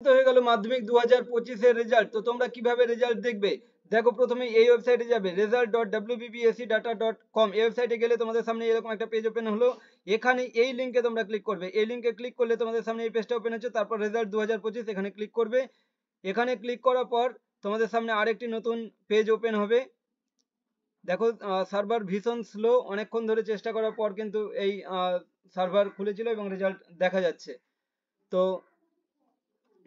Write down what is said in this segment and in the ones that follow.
তো হয়ে গেল মাধ্যমিক 2025 এর রেজাল্ট। তো তোমরা কিভাবে রেজাল্ট দেখবে? দেখো প্রথমে এই ওয়েবসাইটে যাবে result.wbbsc.data.com। এই ওয়েবসাইটে গেলে তোমাদের সামনে এরকম একটা পেজ ওপেন হলো। এখানে এই লিংকে তোমরা ক্লিক করবে। এই লিংকে ক্লিক করলে তোমাদের সামনে এই পেজটা ওপেন হচ্ছে। তারপর রেজাল্ট 2025 এখানে ক্লিক করবে। এখানে ক্লিক করার পর তোমাদের সামনে আরেকটি নতুন পেজ ওপেন হবে। দেখো সার্ভার ভীষণ স্লো, অনেকক্ষণ ধরে চেষ্টা করার পর কিন্তু এই সার্ভার খুলেছিল এবং রেজাল্ট দেখা যাচ্ছে। তো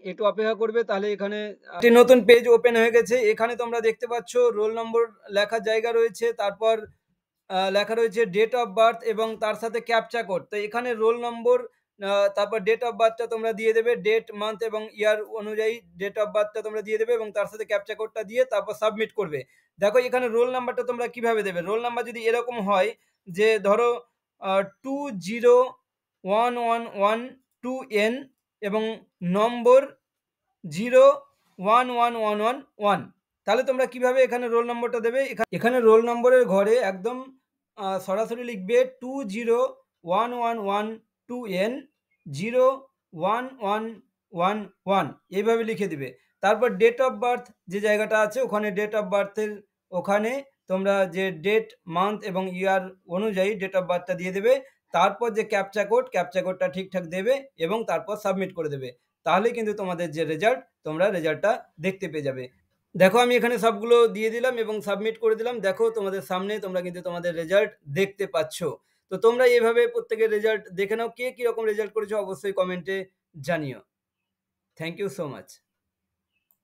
একটু অপেক্ষা করবে, তাহলে এখানে একটি নতুন পেজ ওপেন হয়ে গেছে। এখানে তোমরা দেখতে পাচ্ছ রোল নম্বর লেখার জায়গা রয়েছে, তারপর লেখা রয়েছে ডেট অফ বার্থ এবং তার সাথে ক্যাপচা কোড। তো এখানে রোল নম্বর তারপর ডেট অফ বার্থটা তোমরা দিয়ে দেবে, ডেট মান্থ এবং ইয়ার অনুযায়ী ডেট অফ বার্থটা তোমরা দিয়ে দেবে এবং তার সাথে ক্যাপচা কোডটা দিয়ে তারপর সাবমিট করবে। দেখো এখানে রোল নাম্বারটা তোমরা কিভাবে দেবে। রোল নাম্বার যদি এরকম হয় যে ধরো 201112N এবং নম্বর 011111, তাহলে তোমরা কিভাবে এখানে রোল নম্বরটা দেবে। এখানে রোল নম্বরের ঘরে একদম সরাসরি লিখবে 201112N 01111, এইভাবে লিখে দিবে। তারপর ডেট অফ বার্থ যে জায়গাটা আছে ওখানে ডেট অফ বার্থের ওখানে তোমরা যে ডেট মান্থ এবং ইয়ার অনুযায়ী ডেট অফ বার্থটা দিয়ে দেবে। তারপর যে ক্যাপচা কোডটা ঠিকঠাক দেবে এবং তারপর সাবমিট করে দেবে। তাহলে কিন্তু তোমাদের যে রেজাল্ট, তোমরা রেজাল্টটা দেখতে পেয়ে যাবে। দেখো আমি এখানে সবগুলো দিয়ে দিলাম এবং সাবমিট করে দিলাম। দেখো তোমাদের সামনে তোমরা কিন্তু তোমাদের রেজাল্ট দেখতে পাচ্ছ। তো তোমরা এইভাবে প্রত্যেকের রেজাল্ট দেখে নাও। কে কীরকম রেজাল্ট করেছো অবশ্যই কমেন্টে জানিও। Thank you so much.